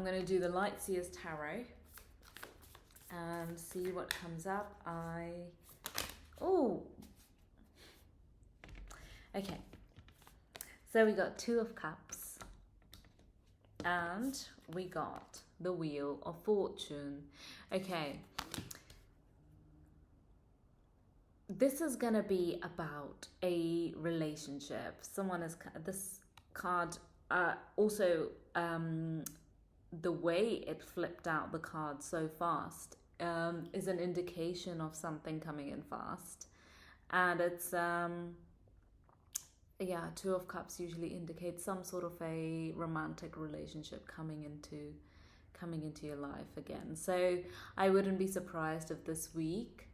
I'm going to do the Lightseers Tarot and see what comes up. Oh, okay. So we got Two of Cups and we got the Wheel of Fortune. Okay. This is going to be about a relationship. This card, also, the way it flipped out the card so fast is an indication of something coming in fast. And it's, Two of Cups usually indicates some sort of a romantic relationship coming into your life again. So I wouldn't be surprised if this week,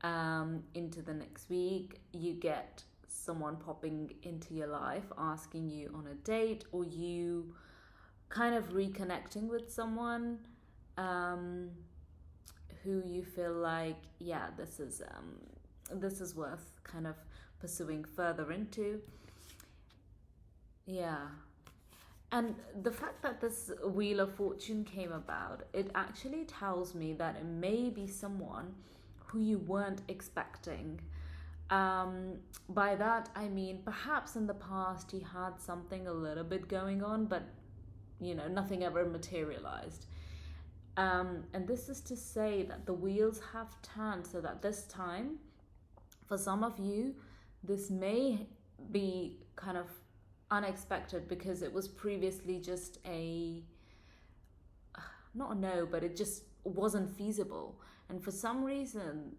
into the next week, you get someone popping into your life asking you on a date, or you kind of reconnecting with someone who you feel like, yeah, this is worth kind of pursuing further into. Yeah. And the fact that this Wheel of Fortune came about, it actually tells me that it may be someone who you weren't expecting. By that, I mean, perhaps in the past you had something a little bit going on, but, nothing ever materialized. And this is to say that the wheels have turned, so that this time, for some of you, this may be kind of unexpected because it was previously just not a no, but it just wasn't feasible. And for some reason,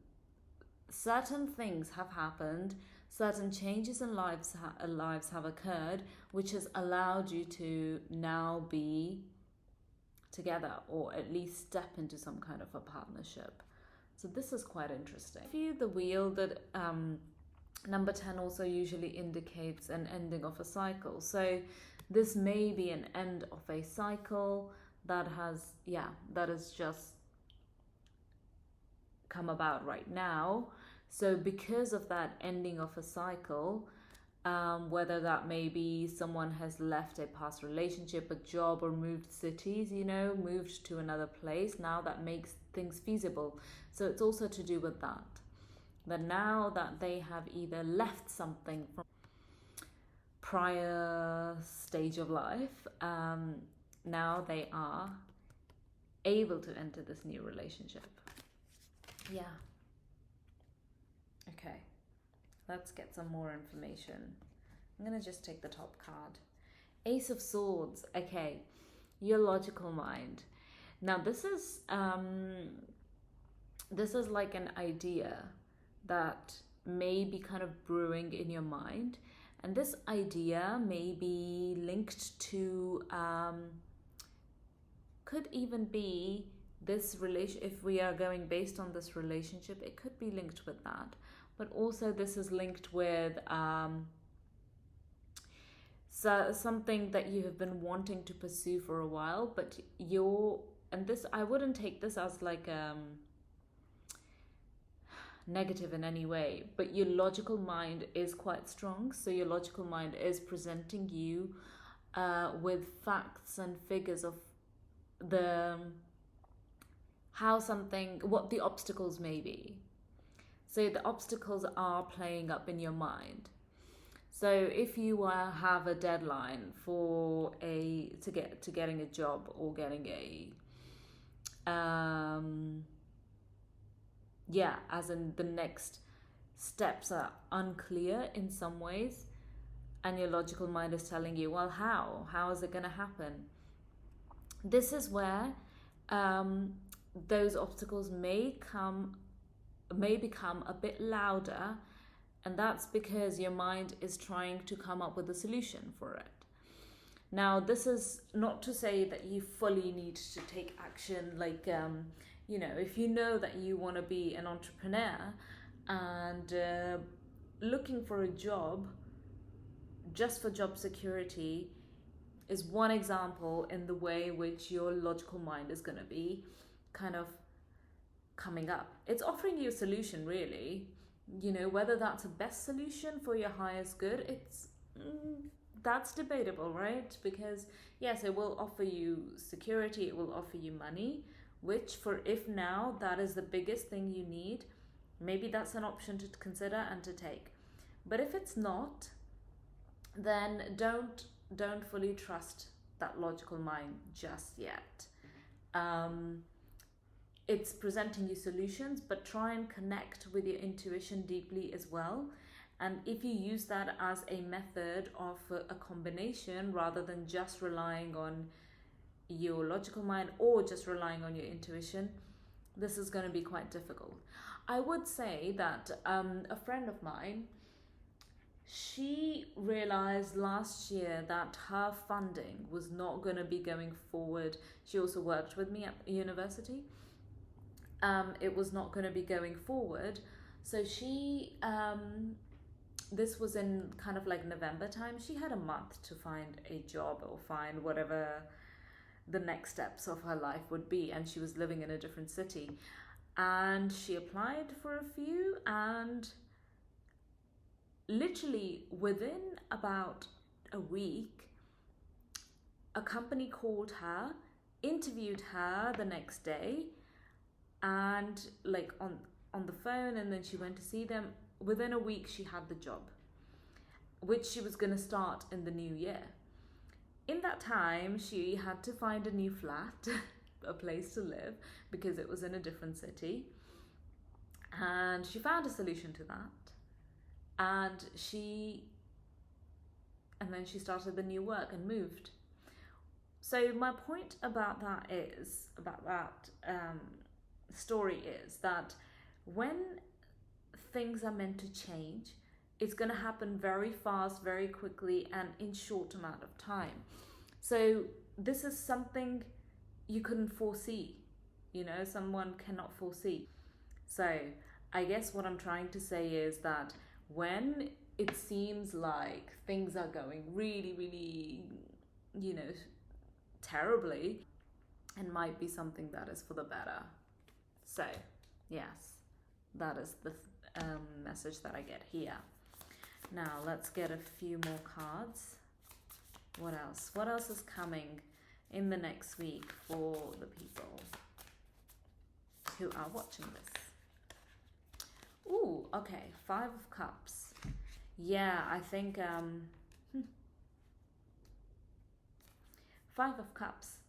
certain things have happened, certain changes in lives have occurred, which has allowed you to now be together, or at least step into some kind of a partnership. So this is quite interesting. The wheel that number 10 also usually indicates an ending of a cycle. So this may be an end of a cycle that has just come about right now. So because of that ending of a cycle, whether that may be someone has left a past relationship, a job, or moved cities, moved to another place, now that makes things feasible. So it's also to do with that now that they have either left something from prior stage of life, now they are able to enter this new relationship. Yeah. Okay. Let's get some more information. I'm going to just take the top card. Ace of Swords. Okay. Your logical mind. Now this is like an idea that may be kind of brewing in your mind. And this idea may be linked to, could even be this relation. If we are going based on this relationship, it could be linked with that. But also this is linked with something that you have been wanting to pursue for a while, but I wouldn't take this as like negative in any way, but your logical mind is quite strong. So your logical mind is presenting you with facts and figures of what the obstacles may be. So the obstacles are playing up in your mind. So if you have a deadline for getting a job, or getting as in the next steps are unclear in some ways, and your logical mind is telling you, well, how is it going to happen? This is where those obstacles may become a bit louder, and that's because your mind is trying to come up with a solution for it. Now, this is not to say that you fully need to take action, like if you know that you want to be an entrepreneur and looking for a job just for job security is one example in the way which your logical mind is going to be kind of coming up. It's offering you a solution, really. Whether that's a best solution for your highest good, that's debatable, right? Because yes, it will offer you security, it will offer you money, which for if now that is the biggest thing you need, maybe that's an option to consider and to take. But if it's not, then don't fully trust that logical mind just yet. Um, it's presenting you solutions, but try and connect with your intuition deeply as well. And if you use that as a method of a combination rather than just relying on your logical mind or just relying on your intuition, this is going to be quite difficult. I would say that a friend of mine, she realized last year that her funding was not going to be going forward. She also worked with me at university. It was not going to be going forward. So this was in kind of like November time. She had a month to find a job or find whatever the next steps of her life would be. And she was living in a different city. And she applied for a few, and literally within about a week, a company called her, interviewed her the next day, and like on the phone, and then she went to see them. Within a week she had the job, which she was going to start in the new year. In that time she had to find a new flat, a place to live, because it was in a different city, and she found a solution to that. And then she started the new work and moved. So my point about that story is that when things are meant to change, it's going to happen very fast, very quickly, and in short amount of time. So this is something you couldn't foresee, someone cannot foresee. So I guess what I'm trying to say is that when it seems like things are going really, really, terribly, it might be something that is for the better. So, yes, that is the message that I get here. Now, let's get a few more cards. What else? What else is coming in the next week for the people who are watching this? Ooh, okay, 5 of Cups. Yeah, I think 5 of Cups.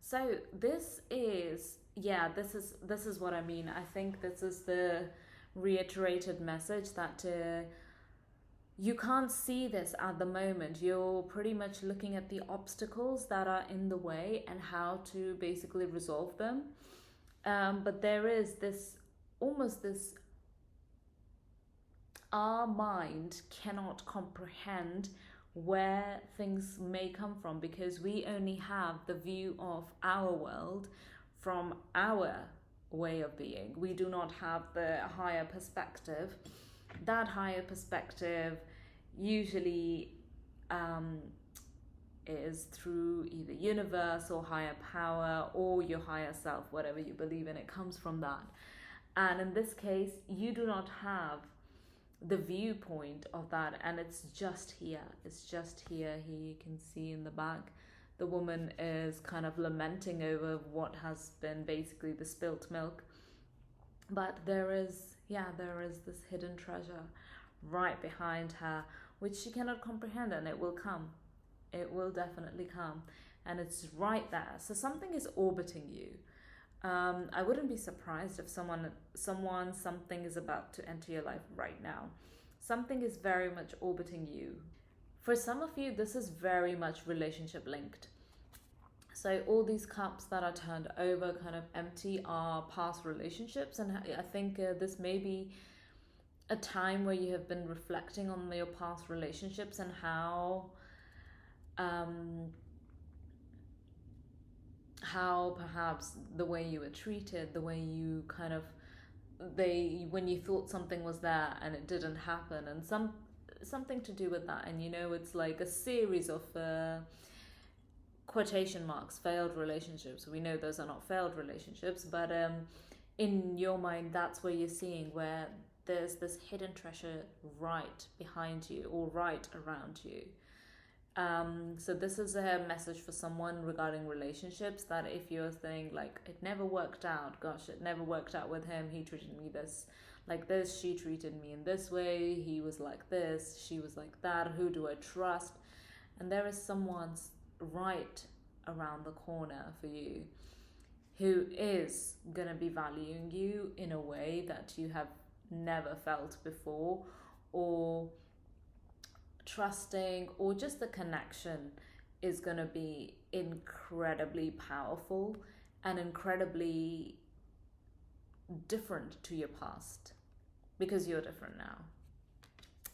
So this is what I mean. I think this is the reiterated message that you can't see this at the moment. You're pretty much looking at the obstacles that are in the way and how to basically resolve them. But there is our mind cannot comprehend where things may come from, because we only have the view of our world from our way of being. We do not have the higher perspective. That higher perspective usually is through either universe or higher power or your higher self, whatever you believe in, it comes from that. And in this case, you do not have the viewpoint of that, and it's just here. Here you can see in the back, the woman is kind of lamenting over what has been basically the spilt milk. But there is this hidden treasure right behind her, which she cannot comprehend, and it will come. It will definitely come, and it's right there. So something is orbiting you. I wouldn't be surprised if something is about to enter your life right now. Something is very much orbiting you. For some of you, this is very much relationship linked. So all these cups that are turned over, kind of empty, are past relationships, and I think this may be a time where you have been reflecting on your past relationships and how perhaps the way you were treated, the way you when you thought something was there and it didn't happen, and something to do with that. And it's like a series of quotation marks failed relationships. We know those are not failed relationships, but in your mind, that's where you're seeing where there's this hidden treasure right behind you or right around you. So this is a message for someone regarding relationships, that if you're saying like, it never worked out, gosh, it never worked out with him, he treated me this like this, she treated me in this way, he was like this, she was like that, who do I trust? And there is someone's right around the corner for you who is going to be valuing you in a way that you have never felt before, or trusting, or just the connection is going to be incredibly powerful and incredibly different to your past, because you're different now.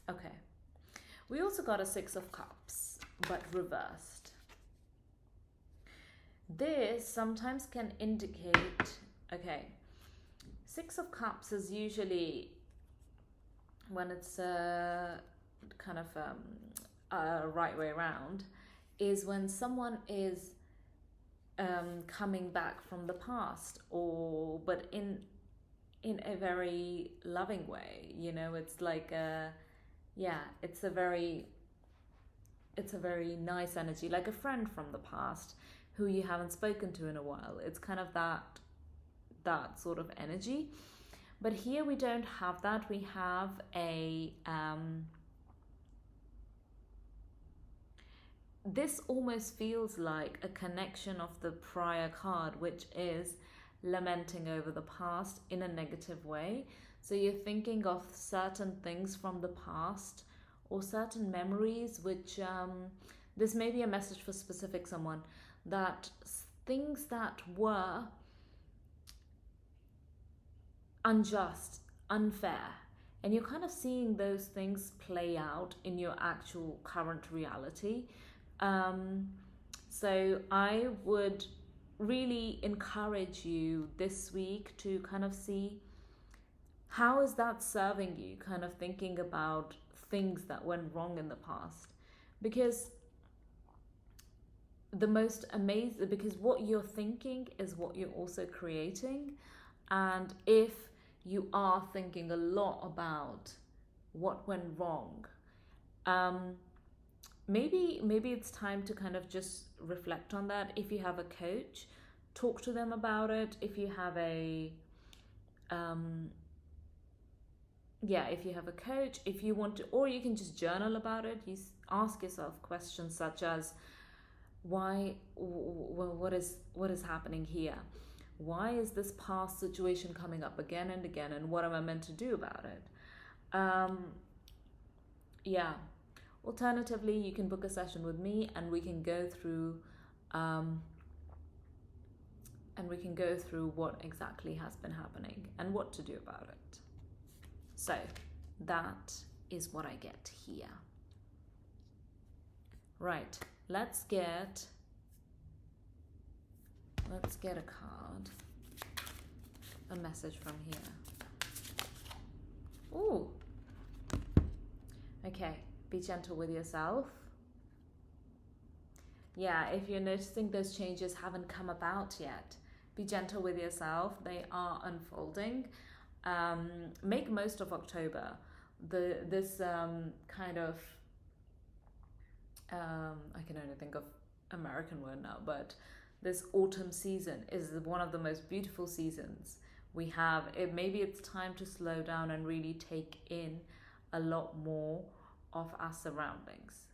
Okay. We also got a Six of Cups, but reversed. This sometimes can indicate, okay, Six of Cups is usually when it's kind of right way around, is when someone is coming back from the past, or but in a very loving way. You know, it's like it's a very nice energy, like a friend from the past who you haven't spoken to in a while. It's kind of that sort of energy. But here we don't have that. We have a this almost feels like a connection of the prior card, which is lamenting over the past in a negative way. So you're thinking of certain things from the past or certain memories, which this may be a message for specific someone, that things that were unjust, unfair, and you're kind of seeing those things play out in your actual current reality. So I would really encourage you this week to kind of see, how is that serving you, kind of thinking about things that went wrong in the past. Because the most amazing, because what you're thinking is what you're also creating. And if you are thinking a lot about what went wrong, maybe it's time to kind of just reflect on that. If you have a coach, talk to them about it. If you have a if you have a coach, if you want to, or you can just journal about it. You ask yourself questions such as, why, what is happening here? Why is this past situation coming up again and again, and what am I meant to do about it? Alternatively, you can book a session with me, and we can go through what exactly has been happening and what to do about it. So that is what I get here. Right, let's get a card, a message from here. Ooh. Okay, be gentle with yourself. Yeah, if you're noticing those changes haven't come about yet, be gentle with yourself. They are unfolding. Make most of October. This kind of I can only think of American word now, but this autumn season is one of the most beautiful seasons we have. Maybe it's time to slow down and really take in a lot more of our surroundings,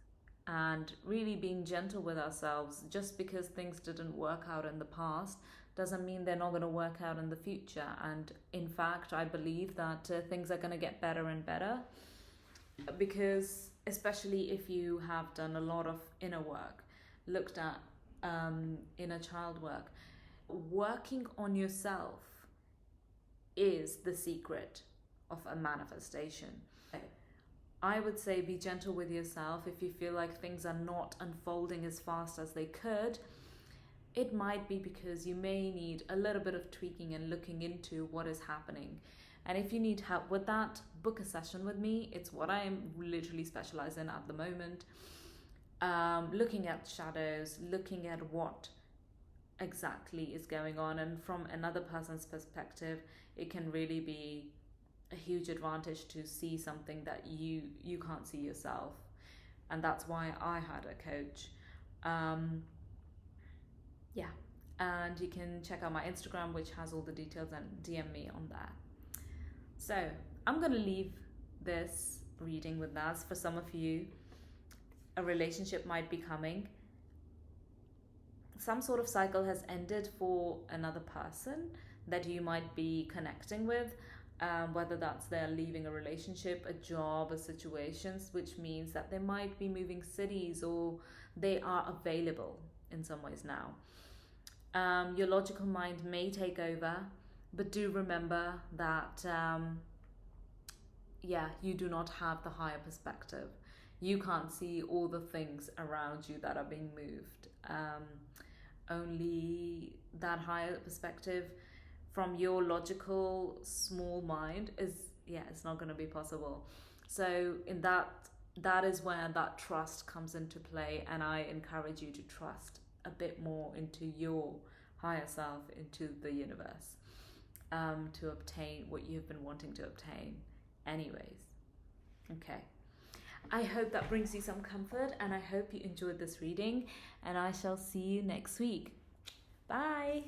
and really being gentle with ourselves. Just because things didn't work out in the past doesn't mean they're not going to work out in the future. And in fact, I believe that things are going to get better and better, because especially if you have done a lot of inner work, looked at inner child work, working on yourself is the secret of a manifestation. I would say be gentle with yourself. If you feel like things are not unfolding as fast as they could, it might be because you may need a little bit of tweaking and looking into what is happening. And if you need help with that, book a session with me. It's what I am literally specialized in at the moment. Looking at shadows, looking at what exactly is going on, and from another person's perspective, it can really be a huge advantage to see something that you can't see yourself. And that's why I had a coach. Yeah. And you can check out my Instagram, which has all the details, and DM me on that. So I'm going to leave this reading with Naz. For some of you, a relationship might be coming. Some sort of cycle has ended for another person that you might be connecting with, whether that's they're leaving a relationship, a job, a situations, which means that they might be moving cities or they are available in some ways now. Your logical mind may take over, but do remember that, you do not have the higher perspective. You can't see all the things around you that are being moved. Only that higher perspective from your logical small mind it's not going to be possible. So in that is where that trust comes into play, and I encourage you to trust a bit more into your higher self, into the universe, to obtain what you've been wanting to obtain anyways. Okay, I hope that brings you some comfort, and I hope you enjoyed this reading, and I shall see you next week. Bye.